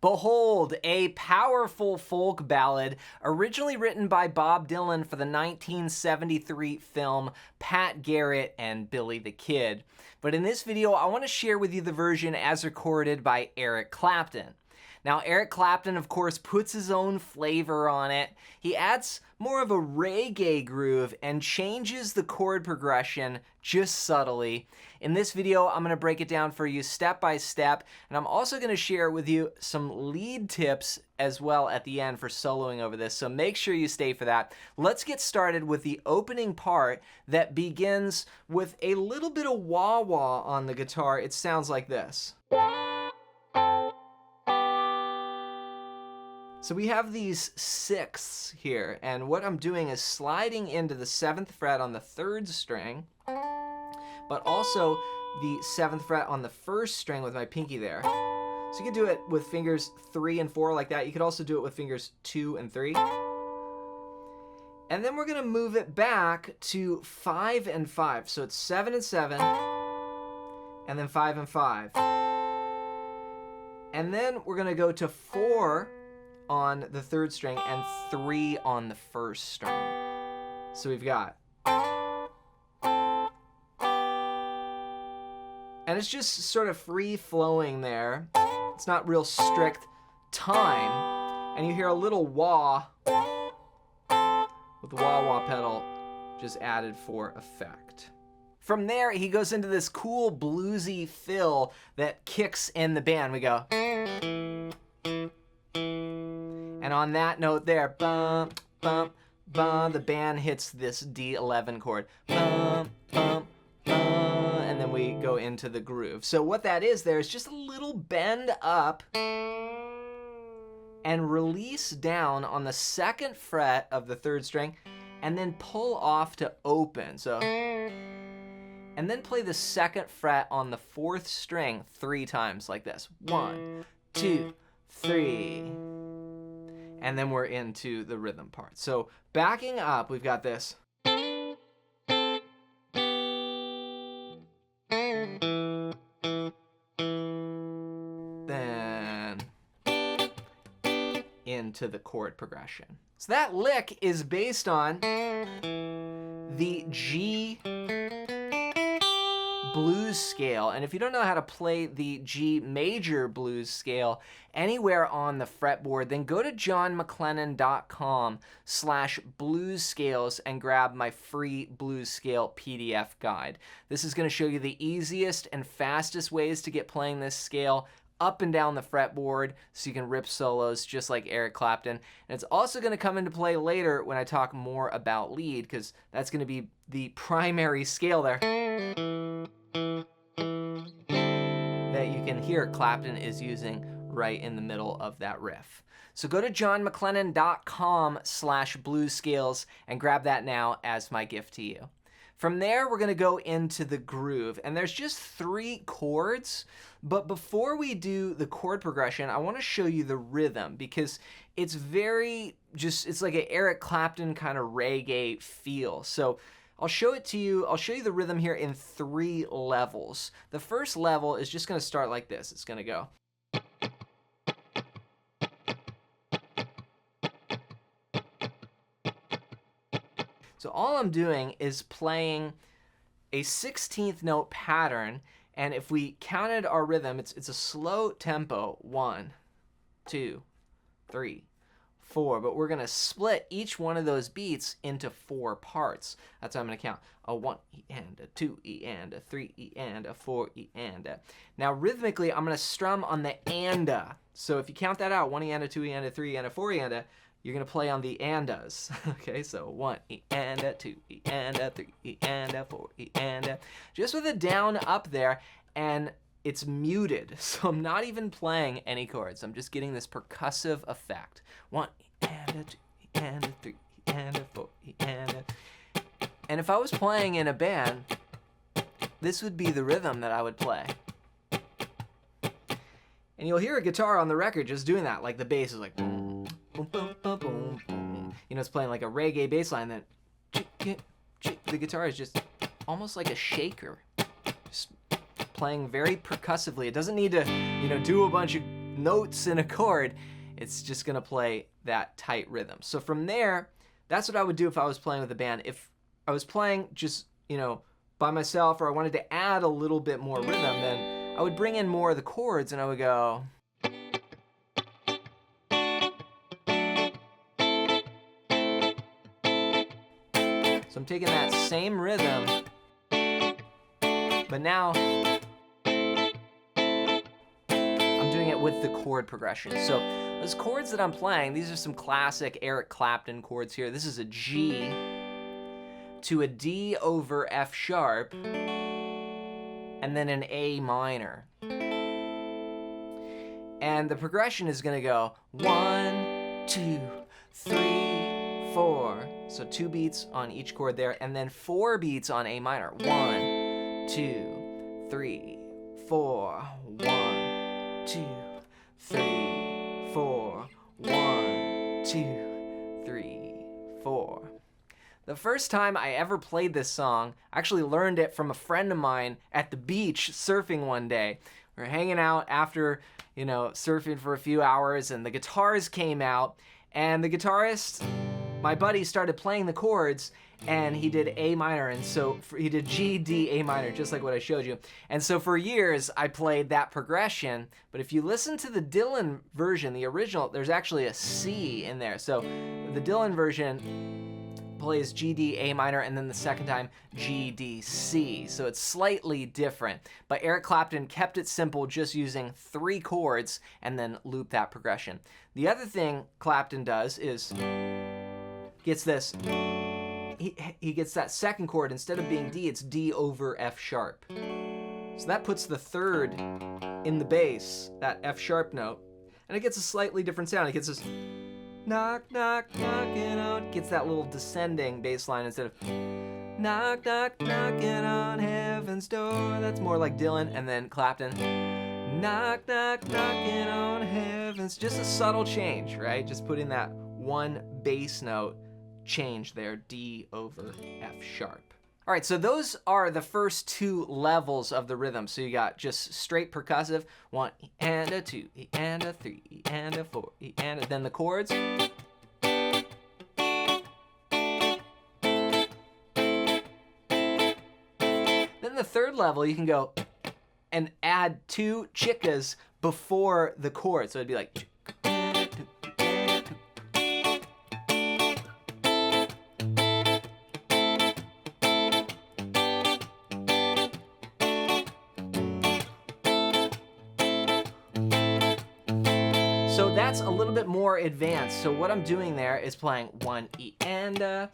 Behold, a powerful folk ballad originally written by Bob Dylan for the 1973 film Pat Garrett and Billy the Kid. But in this video, I want to share with you the version as recorded by Eric Clapton. Now, Eric Clapton, of course, puts his own flavor on it. He adds more of a reggae groove and changes the chord progression just subtly. In this video, I'm going to break it down for you step by step, and I'm also going to share with you some lead tips as well at the end for soloing over this, so make sure you stay for that. Let's get started with the opening part that begins with a little bit of wah-wah on the guitar. It sounds like this. So we have these sixths here, and what I'm doing is sliding into the 7th fret on the 3rd string, but also the 7th fret on the 1st string with my pinky there. So you can do it with fingers 3 and 4 like that. You could also do it with fingers 2 and 3. And then we're gonna move it back to 5 and 5. So it's 7 and 7, and then 5 and 5. And then we're gonna go to 4 on the 3rd string and 3 on the 1st string. So we've got, and it's just sort of free flowing there. It's not real strict time. And you hear a little wah with the wah-wah pedal just added for effect. From there, he goes into this cool bluesy fill that kicks in the band. We go, and on that note there, bum, bum, bum, the band hits this D11 chord. Bum, bum, bum, and then we go into the groove. So what that is there is just a little bend up and release down on the 2nd fret of the 3rd string, and then pull off to open. So, and then play the 2nd fret on the 4th string 3 times like this. 1, 2, 3. And then we're into the rhythm part. So backing up, we've got this. Then into the chord progression. So that lick is based on the G blues scale, and if you don't know how to play the G major blues scale anywhere on the fretboard, then go to johnmcclennan.com/blues scales and grab my free blues scale PDF guide. This is going to show you the easiest and fastest ways to get playing this scale up and down the fretboard so you can rip solos just like Eric Clapton. And it's also going to come into play later when I talk more about lead, because that's going to be the primary scale there that you can hear Clapton is using right in the middle of that riff. So go to johnmcclennan.com/blues scales and grab that now as my gift to you. From there, we're gonna go into the groove, and there's just 3 chords, but before we do the chord progression, I wanna show you the rhythm, because it's very it's like an Eric Clapton kind of reggae feel. So I'll show it to you. I'll show you the rhythm here in 3 levels. The first level is just gonna start like this. It's gonna go. So all I'm doing is playing a 16th note pattern, and if we counted our rhythm, it's a slow tempo. 1, 2, 3, 4, but we're gonna split each one of those beats into 4 parts. That's how I'm gonna count. A 1 E and a 2 E and a 3 E and a 4 E and a. Now rhythmically, I'm gonna strum on the and-a. So if you count that out, 1 E and a, 2 E and a, 3 E and a, 4 E and a, you're gonna play on the and-as. Okay, so 1 E and a, 2 E and a, 3 E and a, 4 E and a. Just with a down up there, and it's muted, so I'm not even playing any chords. I'm just getting this percussive effect. 1 E and a, 2 E and a, 3 E and a, 4 E and a. And if I was playing in a band, this would be the rhythm that I would play. And you'll hear a guitar on the record just doing that, like the bass is like boom, boom, boom, boom, boom, boom. You know, it's playing like a reggae bass line that the guitar is just almost like a shaker, just playing very percussively. It doesn't need to, you know, do a bunch of notes in a chord. It's just gonna play that tight rhythm. So from there, that's what I would do if I was playing with a band. If I was playing just, by myself, or I wanted to add a little bit more rhythm, then I would bring in more of the chords and I would go. So I'm taking that same rhythm, but now I'm doing it with the chord progression. So those chords that I'm playing, these are some classic Eric Clapton chords here. This is a G to a D over F sharp, and then an A minor. And the progression is gonna go 1, 2, 3, 4. So 2 beats on each chord there, and then 4 beats on A minor. 1, 2, 3, 4. 1, 2, 3, 4. 1, 2, 3, 4. The first time I ever played this song, I actually learned it from a friend of mine at the beach surfing one day. We were hanging out after, surfing for a few hours, and the guitars came out, and the guitarist, my buddy, started playing the chords, and he did A minor, and so he did G, D, A minor, just like what I showed you. And so for years, I played that progression, but if you listen to the Dylan version, the original, there's actually a C in there. So the Dylan version plays G, D, A minor, and then the second time G, D, C. So it's slightly different. But Eric Clapton kept it simple, just using 3 chords and then loop that progression. The other thing Clapton does is gets this. He gets that second chord, instead of being D, it's D over F sharp. So that puts the third in the bass, that F sharp note, and it gets a slightly different sound. It gets this knock, knock, knocking on. Gets that little descending bass line instead of knock, knock, knocking on heaven's door. That's more like Dylan. And then Clapton, knock, knock, knocking on heaven's. Just a subtle change, right? Just putting that one bass note change there, D over F sharp. All right, so those are the first 2 levels of the rhythm. So you got just straight percussive, 1 E and a 2 E and a 3 E and a 4 E and a, then the chords. Then the third level, you can go and add 2 chickas before the chord. So it'd be like. So that's a little bit more advanced. So what I'm doing there is playing 1 E and a,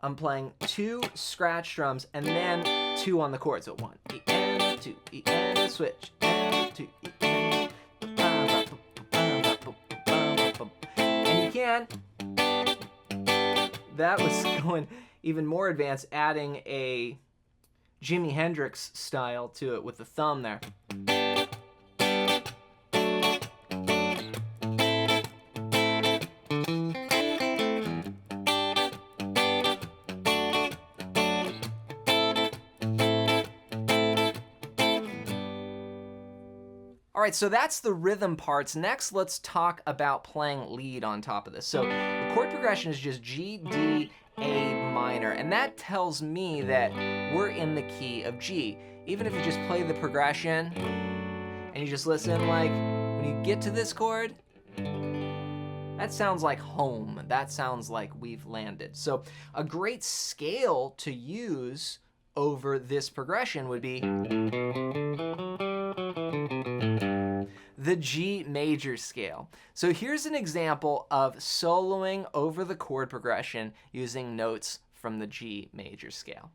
I'm playing 2 scratch drums and then 2 on the chord. So 1 E and a, 2 E and a, switch, and 2 E and a, and you can. That was going even more advanced, adding a Jimi Hendrix style to it with the thumb there. All right, so that's the rhythm parts. Next, let's talk about playing lead on top of this. So the chord progression is just G, D, A minor, and that tells me that we're in the key of G. Even if you just play the progression and you just listen, like when you get to this chord, that sounds like home. That sounds like we've landed. So a great scale to use over this progression would be the G major scale. So here's an example of soloing over the chord progression using notes from the G major scale.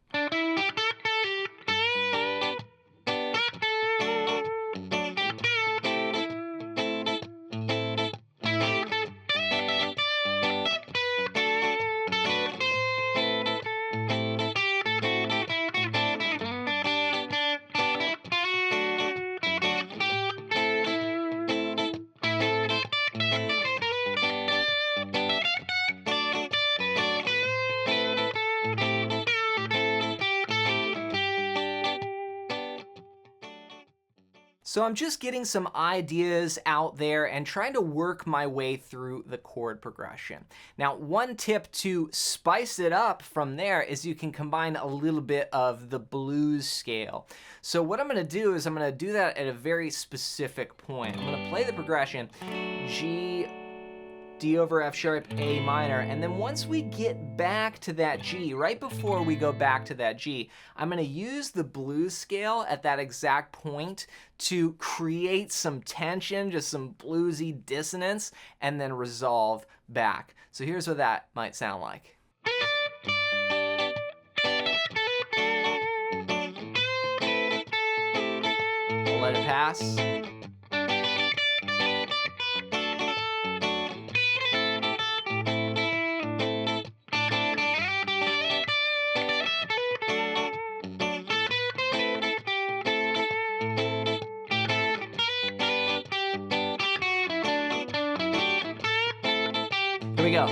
So I'm just getting some ideas out there and trying to work my way through the chord progression. Now, one tip to spice it up from there is you can combine a little bit of the blues scale. So what I'm going to do is I'm going to do that at a very specific point. I'm going to play the progression G, D over F sharp, A minor, and then once we get back to that G, right before we go back to that G, I'm gonna use the blues scale at that exact point to create some tension, just some bluesy dissonance, and then resolve back. So here's what that might sound like. I'll let it pass. Here we go.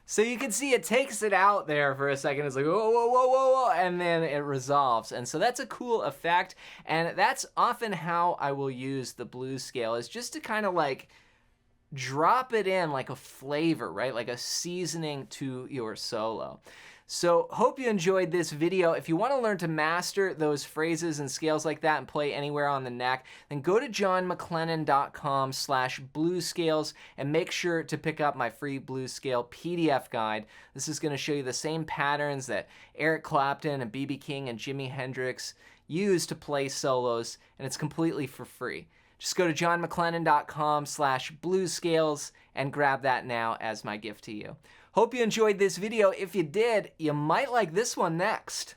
So you can see it takes it out there for a second. It's like, whoa, whoa, whoa, whoa, whoa, and then it resolves. And so that's a cool effect. And that's often how I will use the blues scale, is just to kind of like drop it in like a flavor, right? Like a seasoning to your solo. So hope you enjoyed this video. If you want to learn to master those phrases and scales like that and play anywhere on the neck, then go to johnmclennan.com/bluescales and make sure to pick up my free blues scale PDF guide. This is going to show you the same patterns that Eric Clapton and B.B. King and Jimi Hendrix used to play solos, and it's completely for free. Just go to johnmclennan.com/bluescales and grab that now as my gift to you. Hope you enjoyed this video. If you did, you might like this one next.